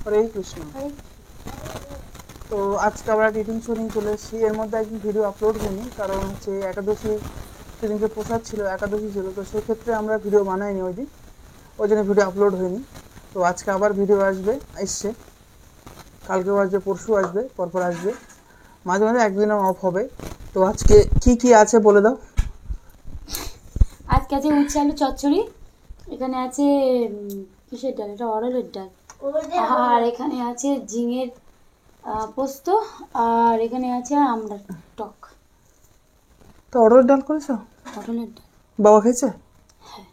হরে কৃষ্ণ। তো আজকে আমরা টিফিন শো নিয়ে চলে এসেছি। এর মধ্যে একদিন ভিডিও আপলোড হয়নি, কারণ হচ্ছে একাদশী, সেদিনকে প্রসাদ ছিল, একাদশী ছিল, তো সেক্ষেত্রে আমরা ভিডিও বানাইনি ওই দিন, ওই জন্য ভিডিও আপলোড হয়নি। তো আজকে আবার ভিডিও এসছে, কালকেও আসবে, পরশু আসবে, পরপর আসবে, মাঝে মাঝে একদিনও অফ হবে। তো আজকে কি কি আছে বলে দাও। আজকে আছে উচ্ছে আলু চচ্চড়ি, এখানে আছে কিসের ডাল, এটা অরলের ডাল, আর এখানে আছে ঝিঙের পোস্ত, আর এখানে আছে আমড়ার টক। তো অরলের ডাল করেছো? অরলের ডাল বাবা খেয়েছে? হ্যাঁ।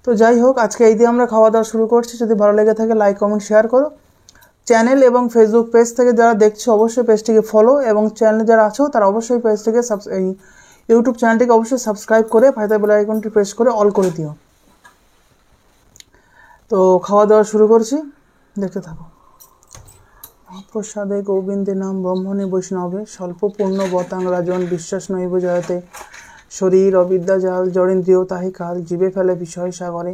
তো যাই হোক, আজকে এই দিয়ে আমরা খাওয়া দাওয়া শুরু করছি। যদি ভালো লেগে থাকে লাইক কমেন্ট শেয়ার করো। চ্যানেল এবং ফেসবুক পেজ থেকে যারা দেখছো অবশ্যই পেজটিকে ফলো, এবং চ্যানেলে যারা আছো তারা অবশ্যই পেজটিকে এই ইউটিউব চ্যানেলটিকে অবশ্যই সাবস্ক্রাইব করে পাশে বেল আইকনটি প্রেস করে অল করে দিও। তো খাওয়া দাওয়া শুরু করছি, দেখতে থাকো। প্রসাদে গোবিন্দে নাম ব্রহ্মণে বৈষ্ণবে স্বল্প পূর্ণ বতাং রাজন বিশ্বাস নৈব জয়তে শরীর অবিদ্যা জাল জড়েন্দ্রিয় তাহি কাল জীবে ফেলে বিষয় সাগরে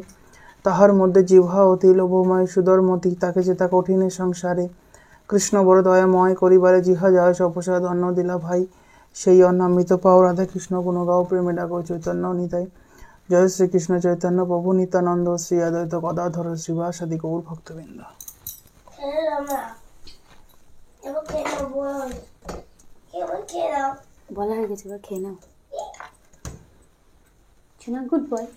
তাহার মধ্যে জিহ্বা অতি লোভময় সুদরমতি তাকে যেতা কঠিনে সংসারে কৃষ্ণ বড় দয়াময় করিবারে জিহা যায় সপ্রসাদ অন্ন দিলা ভাই সেই অন্নামৃত পাও রাধা কৃষ্ণ গুণ গাও প্রেমে ডাকো চৈতন্য নিতাই জয় শ্রীকৃষ্ণ চৈতন্য প্রভু নিত্যানন্দ শ্রী অদ্বৈত গদাধর শ্রীবাসাদি গৌর ভক্তবৃন্দ। বলা হয়ে গেছে, এবার খেয়ে নাও। শোনা, গুড বয়।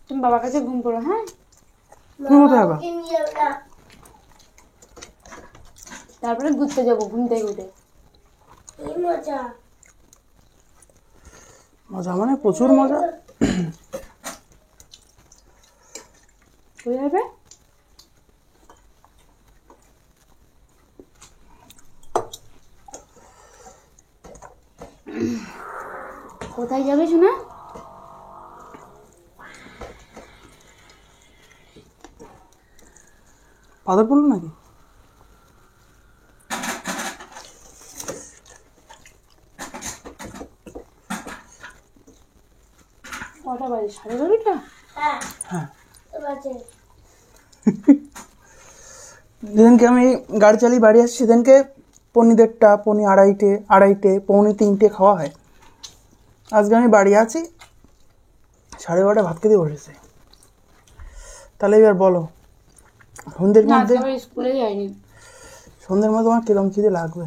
তুমি বাবার কাছে ঘুম পড়ো, হ্যাঁ? তারপরে ঘুরতে যাবো ঘুম থেকে উঠে। মজা মানে প্রচুর মজা। হয়ে যাবে। কোথায় যাবে শোনা? পাথর পড়লো নাকি? কটা বাজে? 12:30? হ্যাঁ। যেদিনকে আমি গাড়ি চালিয়ে বাড়ি আসছি সেদিনকে 1:30, 2:30, 2:30 খাওয়া হয়। আজকে আমি বাড়ি আছি 12:30 ভাত খেতে বসেছে। তাহলে এবার বলো, সন্ধ্যের মধ্যে স্কুলে যাইনি, সন্ধ্যের মধ্যে তোমার কিরম খিদে লাগবে?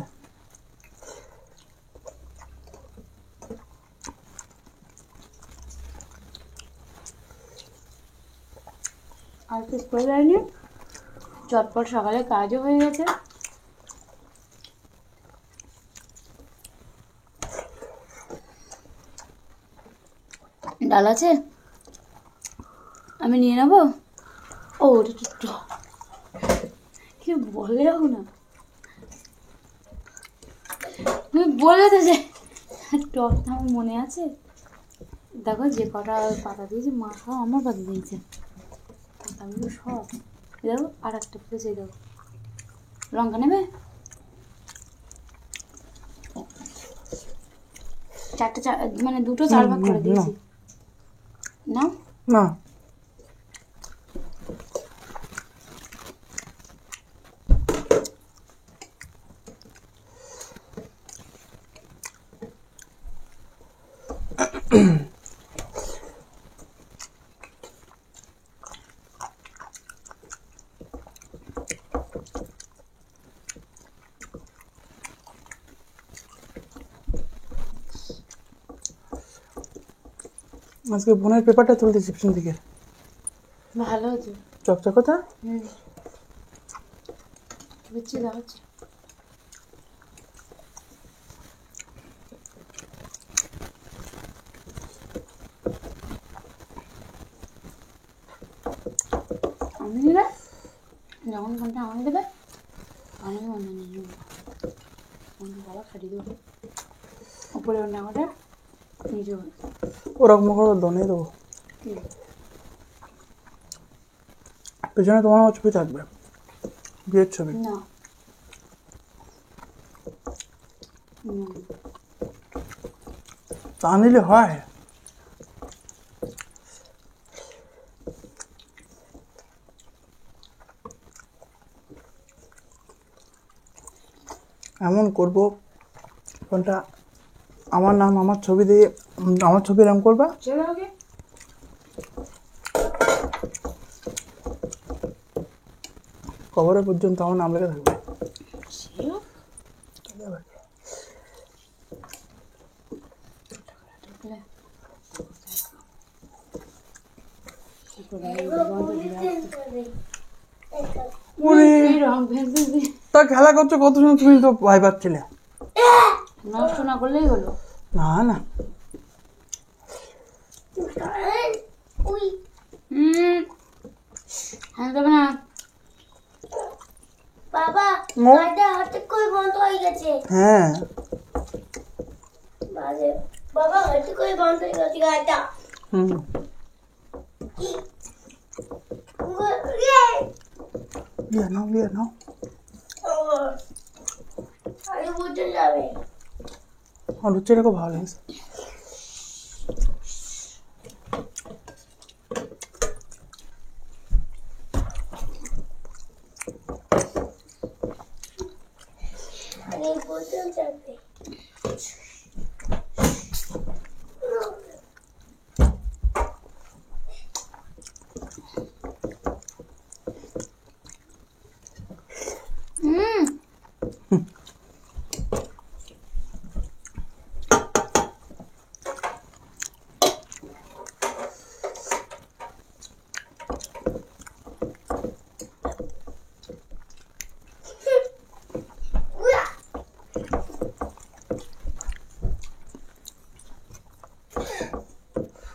আজকে স্কুলে যাইনি, চটপট সকালে কাজও হয়ে গেছে। ডাল আছে, আমি নিয়ে নেবো। ও ওটা কি বলে রাখো না, তুমি বলে তো যে টকটা আমার মনে আছে। দেখো যে কটা পাতা দিয়েছে, মা সব আমার পাতা দিয়েছে, পাতাগুলো সব দেখো। আর একটা পেঁচে দেবো। লঙ্কা নেবে? 4টে, মানে 2টো 4 ভাগ করে দিয়েছি না। না, আজকে বোনের পেপারটা তুলতেছি পিছন দিকে, ভালো হচ্ছে চকচকতা। বুঝছি, দেখাচ্ছি। আমি নিলে যখন ফোনটা আমাকে দেবে আমি অন্য নিয়ে নেবো, অন্য বাবা খাটিয়ে দেবো, উপরে অন্য করে নিচে ওরকম করে দনে দেবো। পেছনে তোমার আমার ছবি থাকবে, বিয়ের ছবি। না তা নিলে হয়। এমন করবো কোনটা আমার নাম আমার ছবি দিয়ে আমার ছবি এরকম করবা, চলো ওকে কবরে পর্যন্ত আমার নাম লেখা থাকবে। ওরে, রং পেন্সিল দিয়ে তা খেলা করছো কত সময়, তুমি তো ভয় পাচ্ছিলে। নষ্ট না করলেই হলো। না না হ্যাঁ যাবে না। বাবা ও। গাড়িটা হঠাৎ করে বন্ধ হয়ে গেছে। হ্যাঁ বাবা হঠাৎ করে বন্ধ হয়ে গেছে গাড়িটা। হুম বিয়ে নাও আরে বুঝতে যাবে। আমার লুচিটা খুব ভালো লেগেছে। আরে বুঝতে যাবে।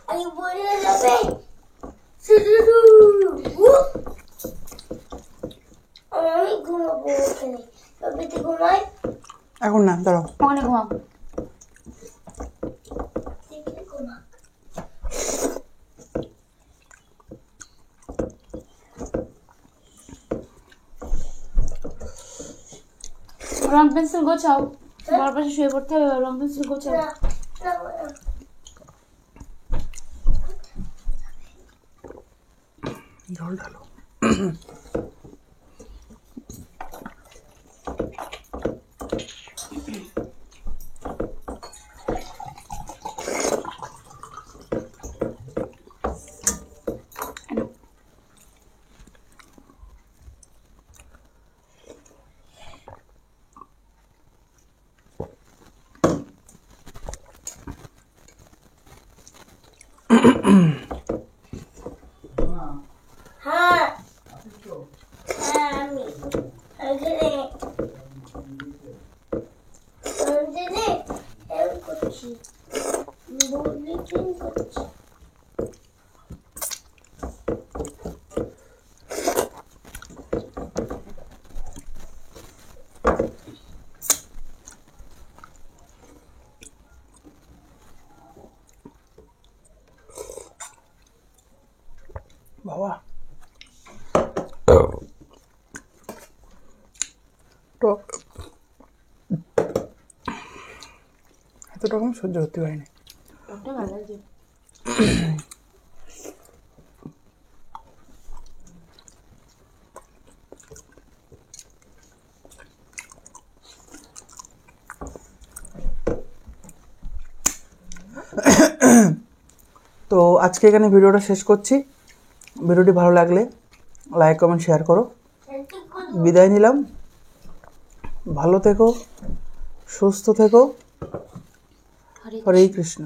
আরে বুঝতে যাবে। আমি ঘুমাবো ওখানে। তবে তুই ঘুমাই। এখন না, দাঁড়াও। ওখানে ঘুমাম। ঘুমা। রং পেন্সিল গোছাও, বাবার পাশে শুয়ে পড়তে হবে। রং পেন্সিল গোছাও। না না জল ঢালো। হ্যাঁ হ্যাঁ আমি এখানে হেল্প করছি, বললি ক্লিন করছি। বাবা টক, এত রকম সহ্য করতে পারিনি। ওটা ভালো লাগছে। তো আজকে এখানে ভিডিওটা শেষ করছি। ভিডিওটি ভালো লাগলে লাইক কমেন্ট শেয়ার করো। বিদায় নিলাম। ভালো থেকো, সুস্থ থেকো। হরে কৃষ্ণ।